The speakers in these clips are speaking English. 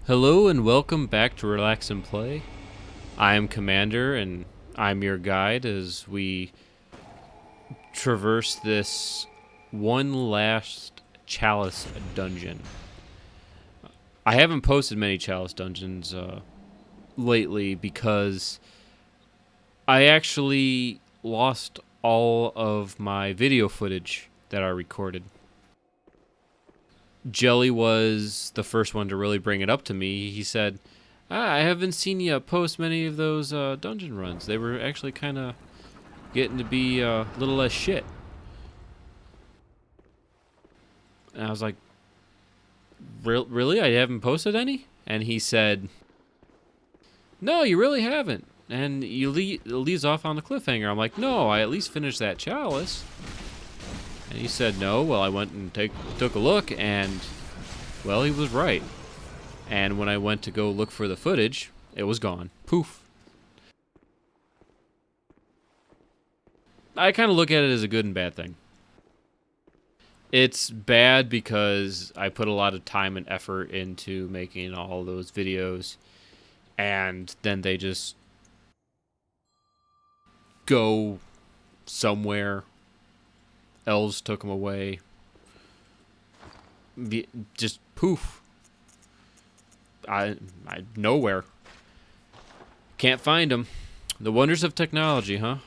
Hello and welcome back to Relax and Play. I am Commander and I'm your guide as we traverse this one last Chalice dungeon. I haven't posted many Chalice dungeons lately because I actually lost all of my video footage that I recorded. Jelly was the first one to really bring it up to me. He said, I haven't seen you post many of those dungeon runs. They were actually kind of getting to be a little less shit. And I was like, really? I haven't posted any? And he said, no, you really haven't. And you leaves off on the cliffhanger. I'm like, no, I at least finished that Chalice. And he said, no. Well, I went and took a look, and, well, he was right. And when I went to go look for the footage, it was gone. Poof. I kind of look at it as a good and bad thing. It's bad because I put a lot of time and effort into making all those videos, and then they just go somewhere. Elves took them away. Just poof. I nowhere. Can't find them. The wonders of technology, huh?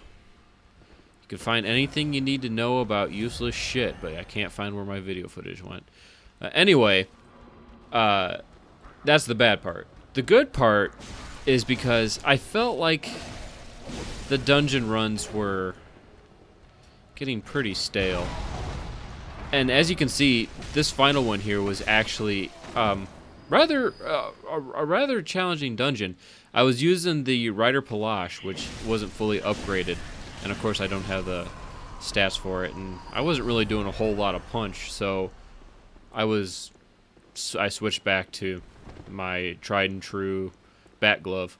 You can find anything you need to know about useless shit, but I can't find where my video footage went. Anyway, that's the bad part. The good part is because I felt like the dungeon runs were getting pretty stale. And as you can see, this final one here was actually a rather challenging dungeon. I was using the Rider Palash, which wasn't fully upgraded, and of course I don't have the stats for it, and I wasn't really doing a whole lot of punch, so I switched back to my tried and true bat glove.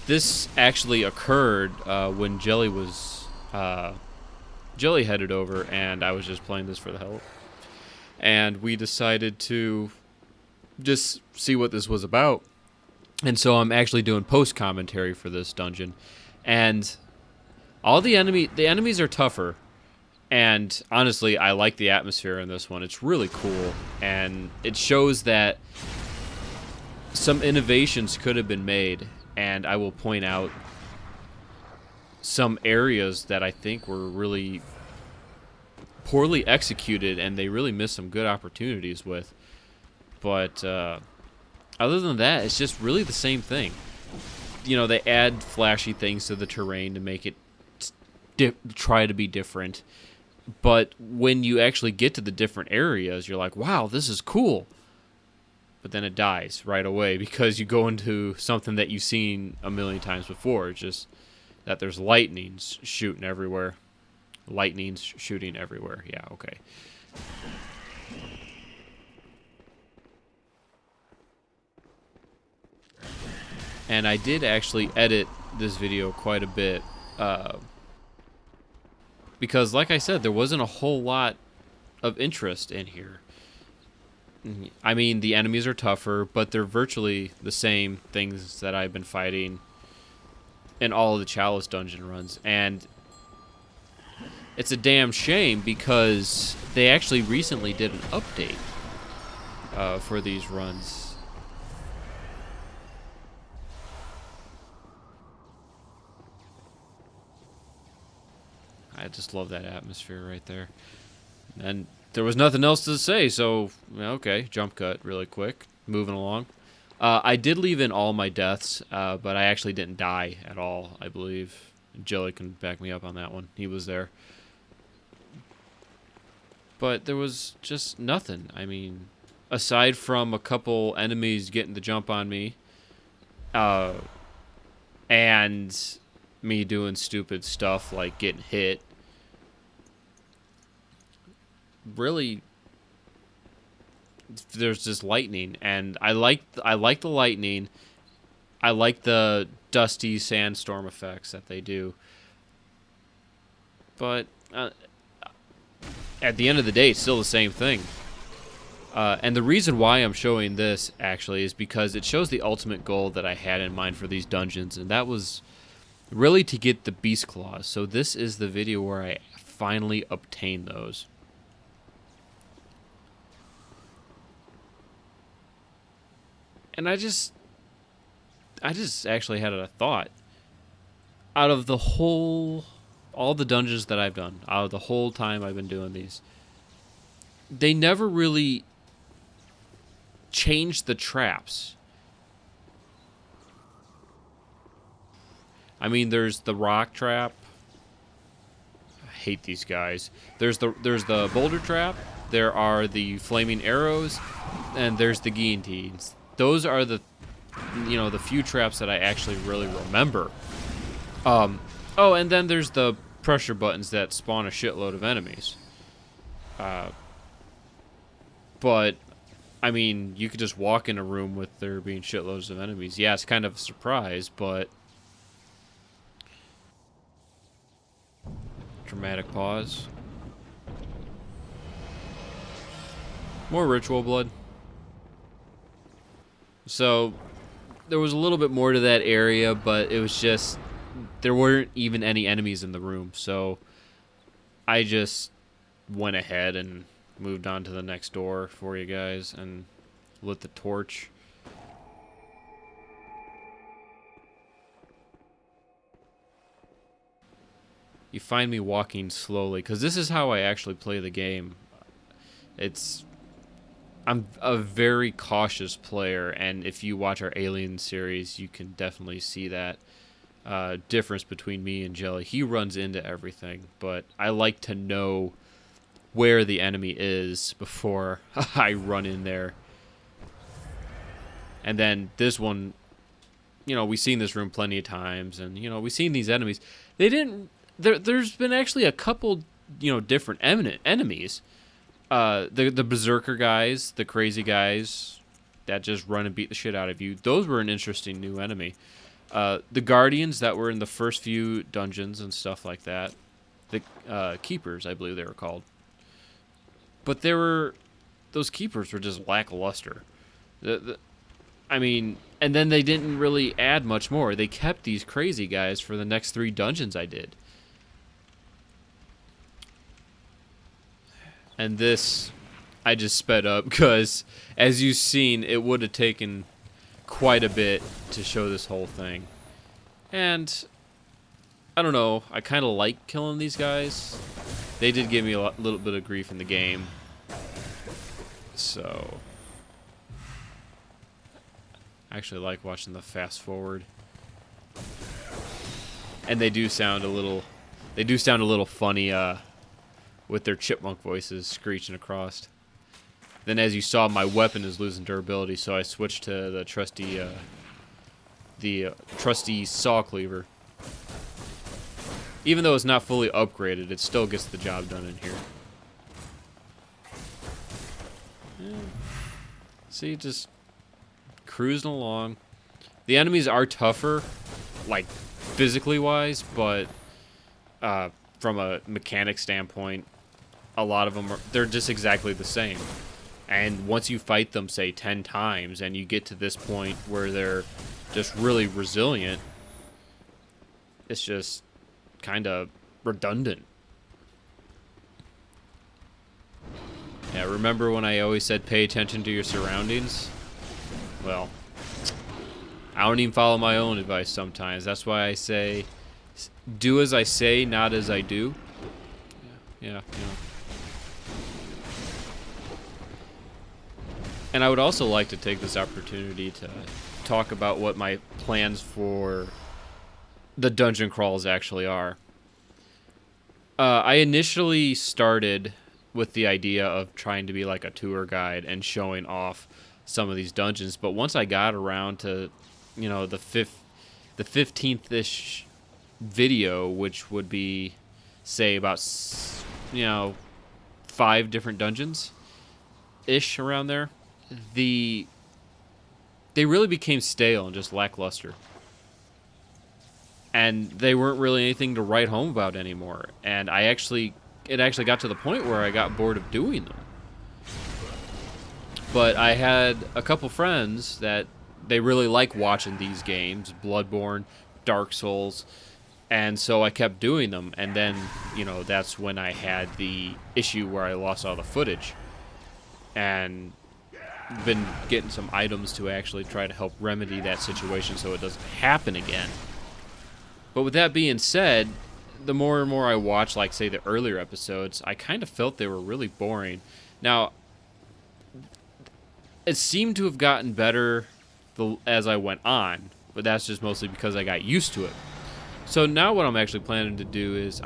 This actually occurred when Jelly headed over, and I was just playing this for the hell. And we decided to just see what this was about. And so I'm actually doing post commentary for this dungeon, and all the enemies are tougher. And honestly, I like the atmosphere in this one. It's really cool, and it shows that some innovations could have been made. And I will point out some areas that I think were really poorly executed, and they really missed some good opportunities with. But other than that, it's just really the same thing. You know, they add flashy things to the terrain to make it try to be different. But when you actually get to the different areas, you're like, wow, this is cool. But then it dies right away because you go into something that you've seen a million times before. It's just that there's lightnings shooting everywhere. Lightning's shooting everywhere. Yeah, okay. And I did actually edit this video quite a bit because, like I said, there wasn't a whole lot of interest in here. I mean, the enemies are tougher, but they're virtually the same things that I've been fighting in all of the Chalice dungeon runs. And it's a damn shame because they actually recently did an update for these runs. I just love that atmosphere right there. And there was nothing else to say, so okay, jump cut really quick. Moving along. I did leave in all my deaths, but I actually didn't die at all, I believe. Jelly can back me up on that one. He was there. But there was just nothing. I mean, aside from a couple enemies getting the jump on me, and me doing stupid stuff like getting hit, really, there's just lightning, and I like the lightning. I like the dusty sandstorm effects that they do. But at the end of the day, it's still the same thing. And the reason why I'm showing this, actually, is because it shows the ultimate goal that I had in mind for these dungeons, and that was really to get the Beast Claws. So this is the video where I finally obtained those. And I just actually had a thought. Out of all the dungeons that I've done, out of the whole time I've been doing these, they never really changed the traps. I mean, there's the rock trap. I hate these guys. There's the boulder trap. There are the flaming arrows, and there's the guillotines. Those are the few traps that I actually really remember. Oh, and then there's the pressure buttons that spawn a shitload of enemies. But I mean, you could just walk in a room with there being shitloads of enemies. Yeah, it's kind of a surprise, but dramatic pause. More ritual blood. So there was a little bit more to that area, but it was just there weren't even any enemies in the room, so I just went ahead and moved on to the next door for you guys and lit the torch. You find me walking slowly, because this is how I actually play the game. I'm a very cautious player, and if you watch our Alien series, you can definitely see that difference between me and Jelly. He runs into everything, but I like to know where the enemy is before I run in there. And then this one, we've seen this room plenty of times, and we've seen these enemies. There's been actually a couple different enemies. The berserker guys, the crazy guys that just run and beat the shit out of you. Those were an interesting new enemy. The guardians that were in the first few dungeons and stuff like that. The keepers, I believe they were called. But those keepers were just lackluster. I mean, and then they didn't really add much more. They kept these crazy guys for the next 3 dungeons I did. And this, I just sped up because, as you've seen, it would have taken quite a bit to show this whole thing. And I don't know, I kind of like killing these guys. They did give me a little bit of grief in the game. So I actually like watching the fast forward. And they do sound a little funny with their chipmunk voices screeching across. Then, as you saw, my weapon is losing durability, so I switched to the trusty saw cleaver. Even though it's not fully upgraded, it still gets the job done in here. Yeah. See, just cruising along. The enemies are tougher, like physically wise, but from a mechanic standpoint, a lot of them they're just exactly the same. And once you fight them, say 10 times, and you get to this point where they're just really resilient, it's just kind of redundant. Yeah, remember when I always said pay attention to your surroundings? Well, I don't even follow my own advice sometimes. That's why I say, do as I say, not as I do. Yeah. And I would also like to take this opportunity to talk about what my plans for the dungeon crawls actually are. I initially started with the idea of trying to be like a tour guide and showing off some of these dungeons, but once I got around to, the 15th-ish video, which would be, say, about, 5 different dungeons-ish around there, they really became stale and just lackluster. And they weren't really anything to write home about anymore. And it actually got to the point where I got bored of doing them. But I had a couple friends that they really like watching these games, Bloodborne, Dark Souls, and so I kept doing them. And then, that's when I had the issue where I lost all the footage. And been getting some items to actually try to help remedy that situation so it doesn't happen again. But with that being said, the more and more I watch, like, say, the earlier episodes, I kind of felt they were really boring. Now, it seemed to have gotten better as I went on, but that's just mostly because I got used to it. So now what I'm actually planning to do is,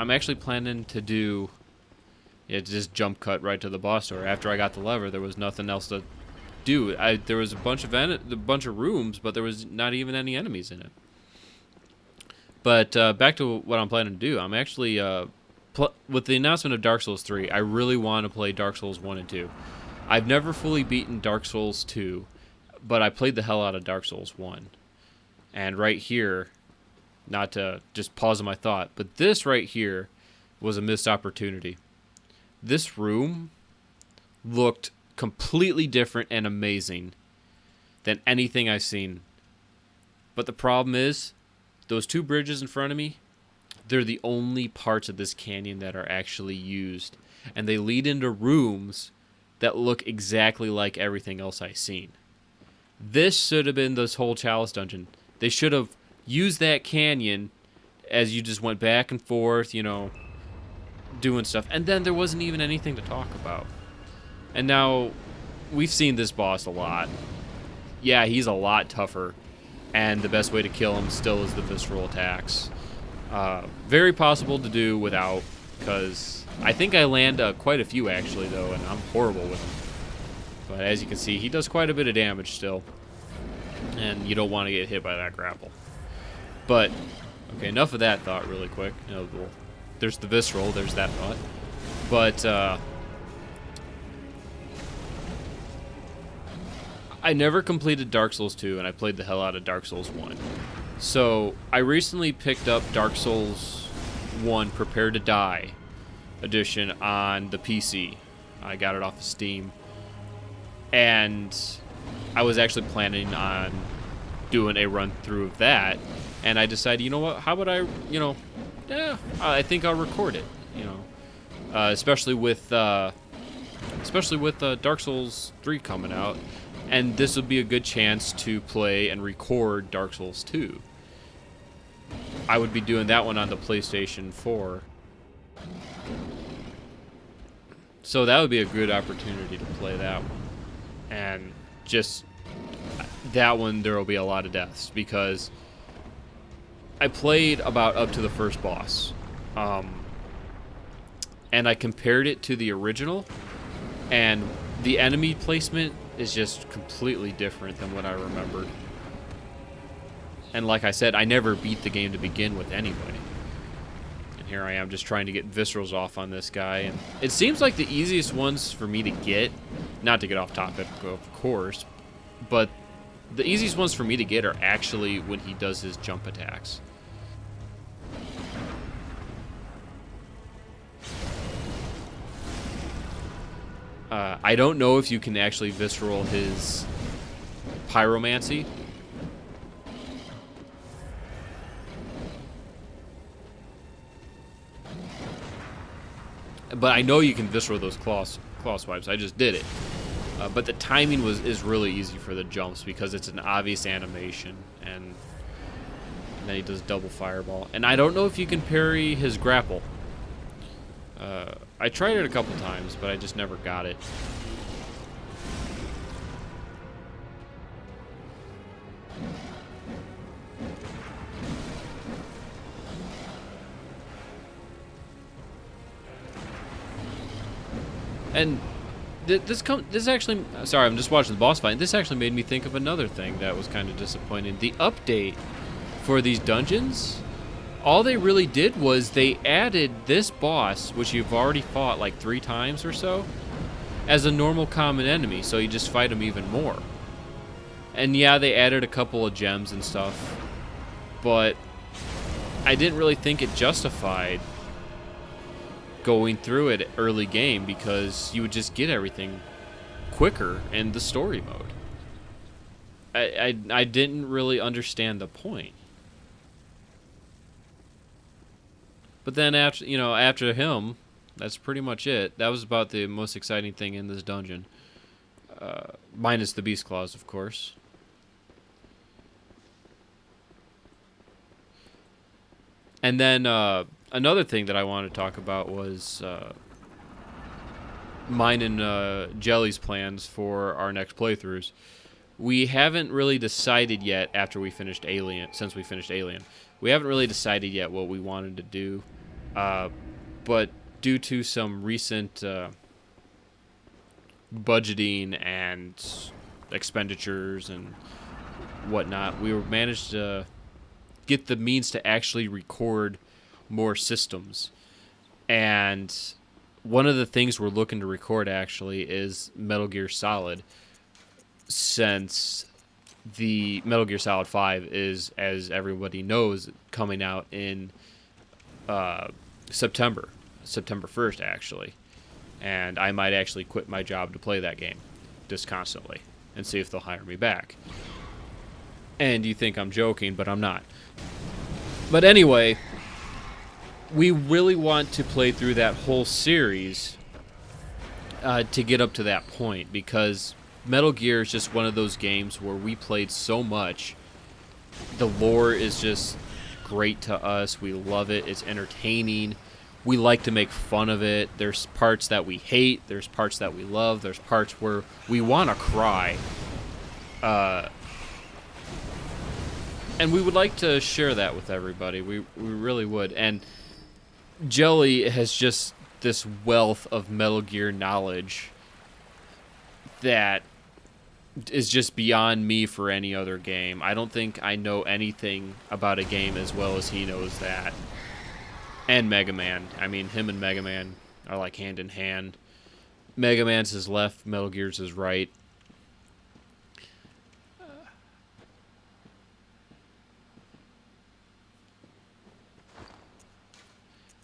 just jump cut right to the boss door. After I got the lever, there was nothing else to do. There was a bunch of rooms, but there was not even any enemies in it. But back to what I'm planning to do, I'm actually with the announcement of Dark Souls 3, I really want to play Dark Souls 1 and 2. I've never fully beaten Dark Souls 2, but I played the hell out of Dark Souls 1. And right here, not to just pause on my thought, but this right here was a missed opportunity. This room looked completely different and amazing than anything I've seen. But the problem is, those two bridges in front of me, they're the only parts of this canyon that are actually used. And they lead into rooms that look exactly like everything else I've seen. This should have been this whole Chalice dungeon. They should have used that canyon as you just went back and forth, doing stuff. And then there wasn't even anything to talk about. And now, we've seen this boss a lot. Yeah, he's a lot tougher. And the best way to kill him still is the visceral attacks. Very possible to do without, because I think I land quite a few, actually, though, and I'm horrible with him. But as you can see, he does quite a bit of damage still. And you don't want to get hit by that grapple. But, okay, enough of that thought really quick. There's the visceral, there's that thought. But, I never completed Dark Souls 2, and I played the hell out of Dark Souls 1. So, I recently picked up Dark Souls 1 Prepare to Die edition on the PC. I got it off of Steam. And I was actually planning on doing a run-through of that. And I decided, you know what, how about I think I'll record it, especially with Dark Souls 3 coming out. And this would be a good chance to play and record Dark Souls 2. I would be doing that one on the PlayStation 4. So that would be a good opportunity to play that one. And just that one, there will be a lot of deaths because I played about up to the first boss. And I compared it to the original, and the enemy placement is just completely different than what I remembered. And like I said, I never beat the game to begin with anyway. And here I am just trying to get viscerals off on this guy. And it seems like the easiest ones for me to get, not to get off topic, of course, but the easiest ones for me to get are actually when he does his jump attacks. I don't know if you can actually visceral his pyromancy. But I know you can visceral those claw swipes. I just did it. But the timing is really easy for the jumps because it's an obvious animation. And then he does double fireball. And I don't know if you can parry his grapple. I tried it a couple times, but I just never got it. And this actually, sorry, I'm just watching the boss fight. This actually made me think of another thing that was kind of disappointing. The update for these dungeons, all they really did was they added this boss, which you've already fought like 3 times or so, as a normal common enemy, so you just fight him even more. And yeah, they added a couple of gems and stuff, but I didn't really think it justified going through it early game because you would just get everything quicker in the story mode. I didn't really understand the point. But then after him, that's pretty much it. That was about the most exciting thing in this dungeon. Minus the beast claws, of course. And then another thing that I wanted to talk about was mine and Jelly's plans for our next playthroughs. We haven't really decided yet since we finished Alien. We haven't really decided yet what we wanted to do. But due to some recent budgeting and expenditures and whatnot, we managed to get the means to actually record more systems. And one of the things we're looking to record actually is Metal Gear Solid, since the Metal Gear Solid 5 is, as everybody knows, coming out in September 1st, actually. And I might actually quit my job to play that game just constantly and see if they'll hire me back. And you think I'm joking, but I'm not. But anyway, we really want to play through that whole series to get up to that point, because Metal Gear is just one of those games where we played so much. The lore is just great to us. We love it. It's entertaining. We like to make fun of it. There's parts that we hate. There's parts that we love. There's parts where we want to cry. And we would like to share that with everybody. We really would. And Jelly has just this wealth of Metal Gear knowledge that is just beyond me for any other game. I don't think I know anything about a game as well as he knows that. And Mega Man. I mean, him and Mega Man are like hand in hand. Mega Man's his left, Metal Gear's his right.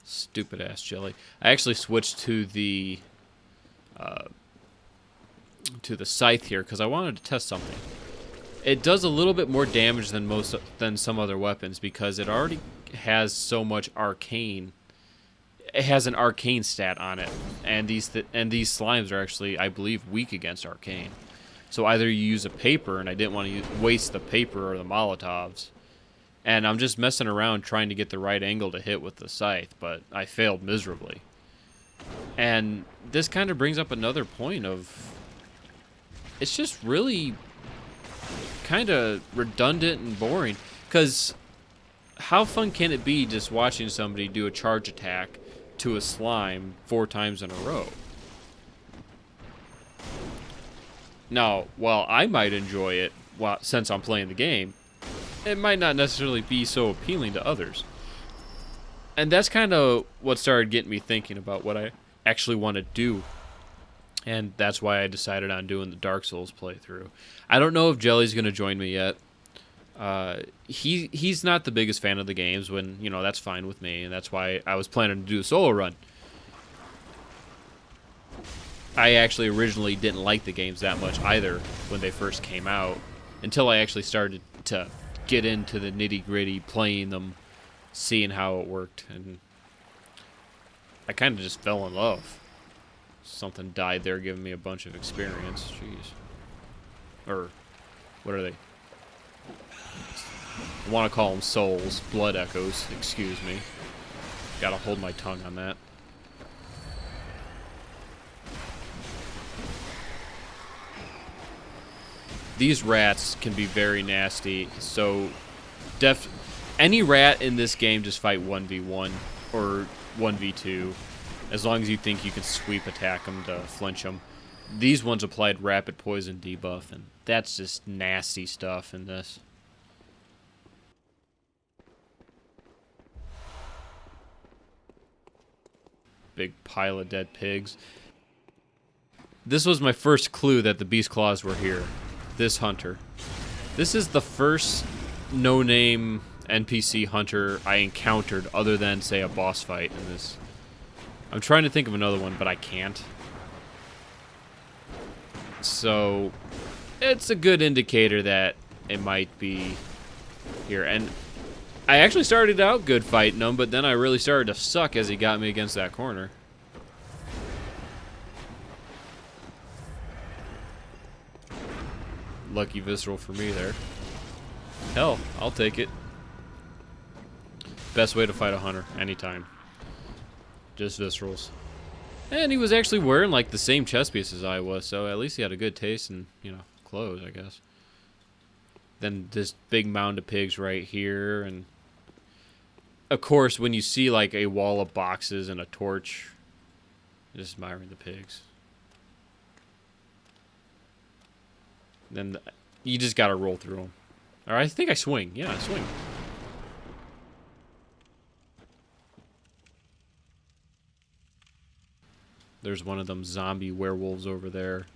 Stupid ass Jelly. I actually switched to the scythe here because I wanted to test something. It does a little bit more damage than some other weapons because it already has so much arcane. It has an arcane stat on it, and these slimes are actually, I believe, weak against arcane. So either you use a paper, and I didn't want to waste the paper or the Molotovs, and I'm just messing around trying to get the right angle to hit with the scythe, but I failed miserably. And this kind of brings up another point of, it's just really kind of redundant and boring, because how fun can it be just watching somebody do a charge attack to a slime 4 times in a row? Now, while I might enjoy it since I'm playing the game, it might not necessarily be so appealing to others. And that's kind of what started getting me thinking about what I actually want to do. And that's why I decided on doing the Dark Souls playthrough. I don't know if Jelly's going to join me yet. He's not the biggest fan of the games, when, that's fine with me, and that's why I was planning to do a solo run. I actually originally didn't like the games that much either when they first came out, until I actually started to get into the nitty-gritty, playing them, seeing how it worked, and I kind of just fell in love. Something died there giving me a bunch of experience. Jeez. Or, what are they? I want to call them souls. Blood echoes. Excuse me. Gotta hold my tongue on that. These rats can be very nasty, so any rat in this game just fight 1v1 or 1v2, as long as you think you can sweep attack them to flinch them. These ones applied rapid poison debuff, and that's just nasty stuff in this. Big pile of dead pigs. This was my first clue that the beast claws were here. This hunter. This is the first no-name NPC hunter I encountered other than, say, a boss fight in this. I'm trying to think of another one, but I can't. So it's a good indicator that it might be here. And I actually started out good fighting him, but then I really started to suck as he got me against that corner. Lucky visceral for me there. Hell, I'll take it. Best way to fight a hunter, anytime. Just viscerals. And he was actually wearing like the same chest piece as I was, so at least he had a good taste in, you know, clothes, I guess. Then this big mound of pigs right here, and of course when you see like a wall of boxes and a torch, just admiring the pigs. Then you just gotta roll through them. Alright, I think I swing. Yeah, I swing. There's one of them zombie werewolves over there.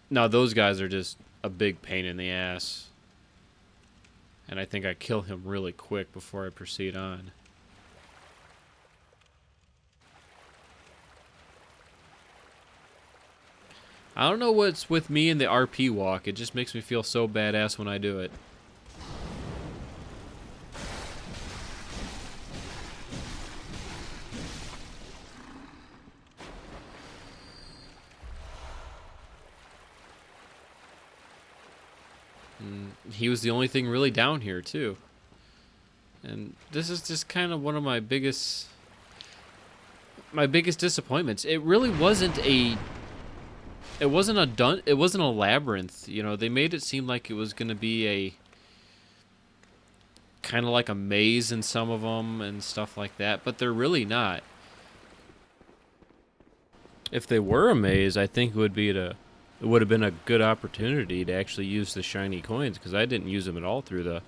Now those guys are just a big pain in the ass. And I think I kill him really quick before I proceed on. I don't know what's with me in the RP walk. It just makes me feel so badass when I do it. He was the only thing really down here too. And this is just kind of one of my biggest disappointments. It really wasn't a it wasn't a labyrinth, you know. They made it seem like it was going to be a kind of like a maze in some of them and stuff like that, but they're really not. If they were a maze, I think it would have been a good opportunity to actually use the shiny coins, because I didn't use them at all through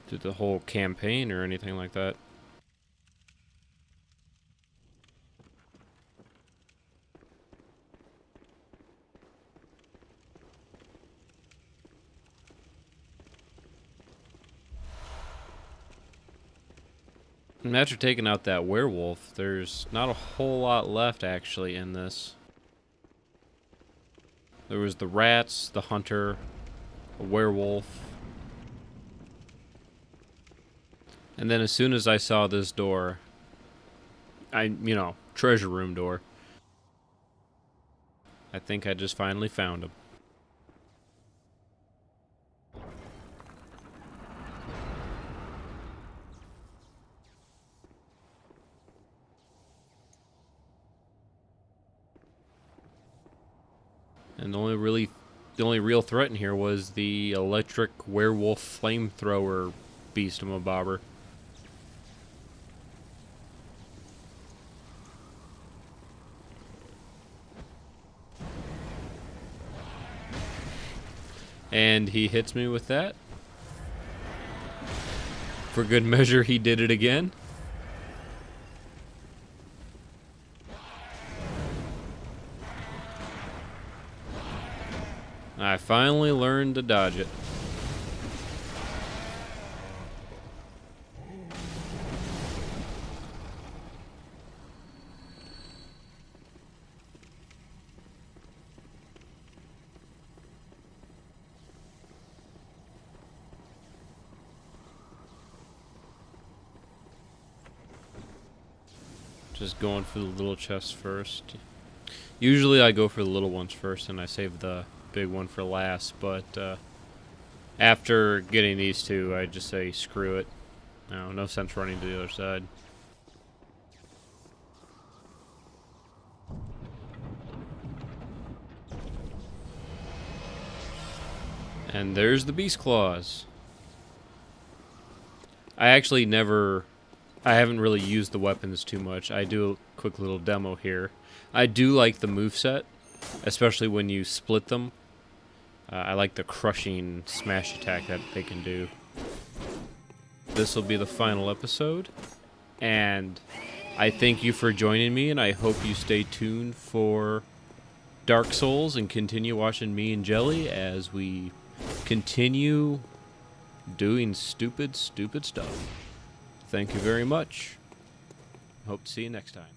the whole campaign or anything like that. And after taking out that werewolf, there's not a whole lot left actually in this. There was the rats, the hunter, a werewolf. And then as soon as I saw this door, treasure room door, I think I just finally found him. And the only real threat in here was the electric werewolf flamethrower beast of a bobber. And he hits me with that. For good measure, he did it again. I finally learned to dodge it. Just going for the little chests first. Usually I go for the little ones first and I save the big one for last, but after getting these two, I just say screw it. No sense running to the other side. And there's the beast claws. I haven't really used the weapons too much. I do a quick little demo here. I do like the moveset, especially when you split them. I like the crushing smash attack that they can do. This will be the final episode, and I thank you for joining me, and I hope you stay tuned for Dark Souls and continue watching me and Jelly as we continue doing stupid stuff. Thank you very much. Hope to see you next time.